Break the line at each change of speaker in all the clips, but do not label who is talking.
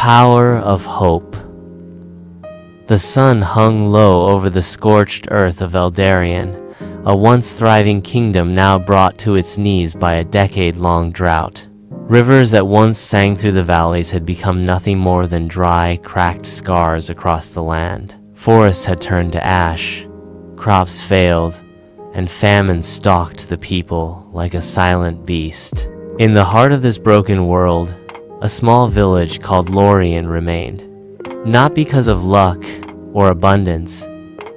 power of hope. The sun hung low over the scorched earth of Eldarion, a once thriving kingdom now brought to its knees by a decade-long drought. Rivers that once sang through the valleys had become nothing more than dry, cracked scars across the land. Forests had turned to ash, crops failed, and famine stalked the people like a silent beast. In the heart of this broken world, a small village called Lorien remained, not because of luck or abundance,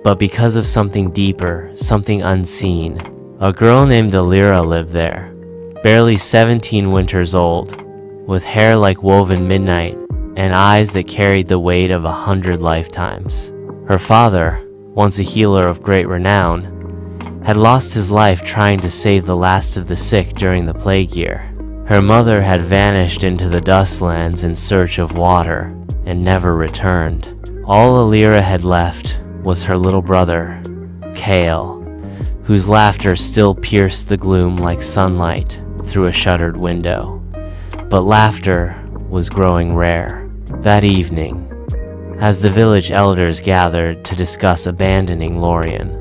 but because of something deeper, something unseen. A girl named Alira lived there, barely 17 winters old, with hair like woven midnight and eyes that carried the weight of 100 lifetimes. Her father, once a healer of great renown, had lost his life trying to save the last of the sick during the plague year. Her mother had vanished into the dustlands in search of water and never returned. All Alira had left was her little brother, Kale, whose laughter still pierced the gloom like sunlight through a shuttered window. But laughter was growing rare. That evening, as the village elders gathered to discuss abandoning Lorien,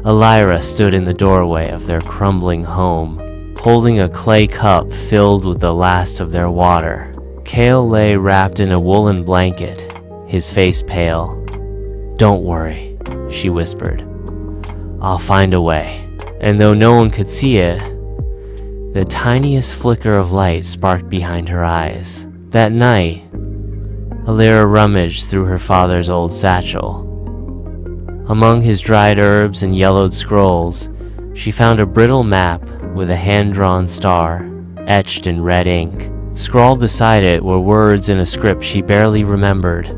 Alira stood in the doorway of their crumbling home, holding a clay cup filled with the last of their water. Kale lay wrapped in a woolen blanket, his face pale. "Don't worry," she whispered. "I'll find a way." And though no one could see it, the tiniest flicker of light sparked behind her eyes. That night, Alira rummaged through her father's old satchel. Among his dried herbs and yellowed scrolls, she found a brittle map with a hand-drawn star, etched in red ink. Scrawled beside it were words in a script she barely remembered.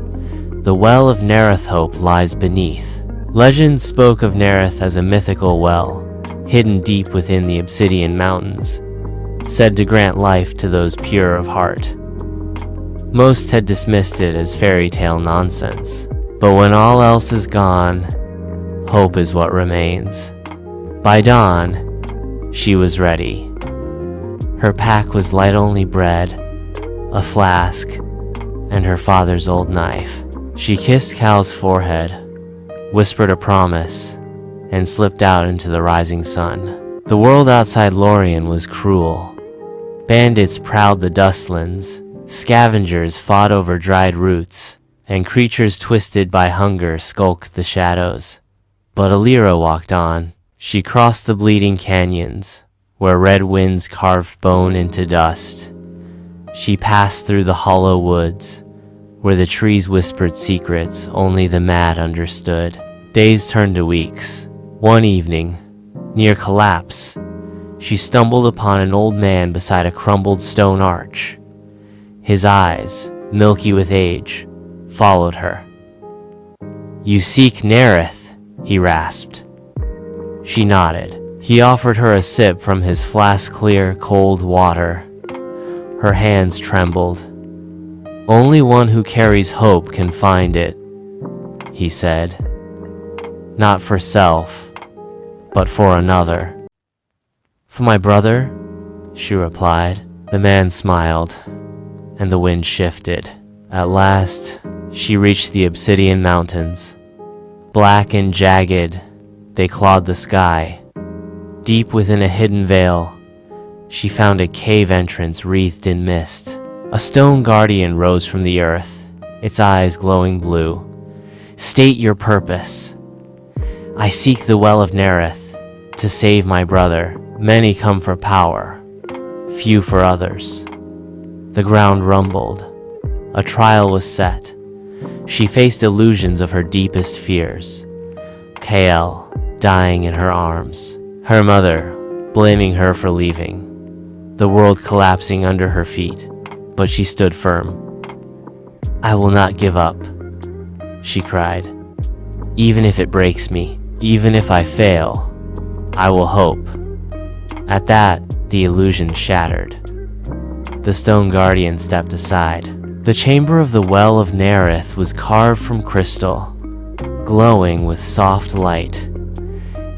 "The well of Nerethope lies beneath." Legends spoke of Nereth as a mythical well, hidden deep within the Obsidian Mountains, said to grant life to those pure of heart. Most had dismissed it as fairy tale nonsense, but when all else is gone, hope is what remains. By dawn, she was ready. Her pack was light-only bread, a flask, and her father's old knife. She kissed Cal's forehead, whispered a promise, and slipped out into the rising sun. The world outside Lorien was cruel. Bandits prowled the dustlands, scavengers fought over dried roots, and creatures twisted by hunger skulked the shadows. But Alira walked on. She crossed the bleeding canyons, where red winds carved bone into dust. She passed through the hollow woods, where the trees whispered secrets only the mad understood. Days turned to weeks. One evening, near collapse, she stumbled upon an old man beside a crumbled stone arch. His eyes, milky with age, followed her. "You seek Nereth," he rasped. She nodded. He offered her a sip from his flask-clear, cold water. Her hands trembled. "Only one who carries hope can find it," he said. "Not for self, but for another." "For my brother?" she replied. The man smiled, and the wind shifted. At last, she reached the Obsidian Mountains. Black and jagged, they clawed the sky. Deep within a hidden vale, she found a cave entrance wreathed in mist. A stone guardian rose from the earth, its eyes glowing blue. "State your purpose." "I seek the Well of Nereth to save my brother. Many come for power, few for others." The ground rumbled. A trial was set. She faced illusions of her deepest fears. Kael, dying in her arms. Her mother, blaming her for leaving. The world collapsing under her feet, but she stood firm. "I will not give up," she cried. "Even if it breaks me, even if I fail, I will hope." At that, the illusion shattered. The stone guardian stepped aside. The chamber of the Well of Nereth was carved from crystal, glowing with soft light.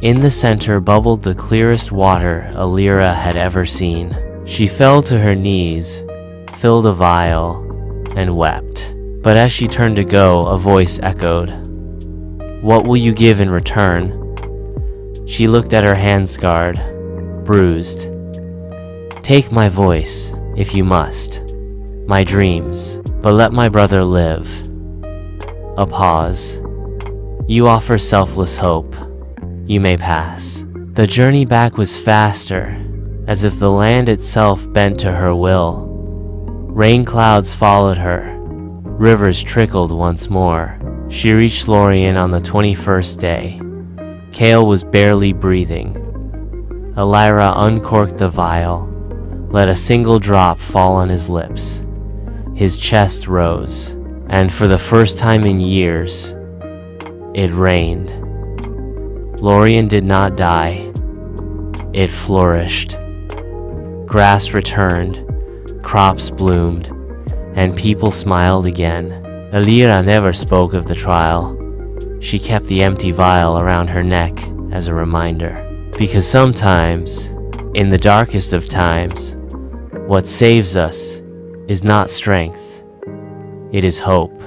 In the center bubbled the clearest water Alira had ever seen. She fell to her knees, filled a vial, and wept. But as she turned to go, a voice echoed, "What will you give in return?" She looked at her hand scarred, bruised. "Take my voice, if you must, my dreams, but let my brother live." A pause. "You offer selfless hope. You may pass." The journey back was faster, as if the land itself bent to her will. Rain clouds followed her. Rivers trickled once more. She reached Lorien on the 21st day. Kale was barely breathing. Elira uncorked the vial, let a single drop fall on his lips. His chest rose, and for the first time in years, it rained. Lorien did not die. It flourished. Grass returned, crops bloomed, and people smiled again. Elira never spoke of the trial. She kept the empty vial around her neck as a reminder. Because sometimes, in the darkest of times, what saves us is not strength, it is hope.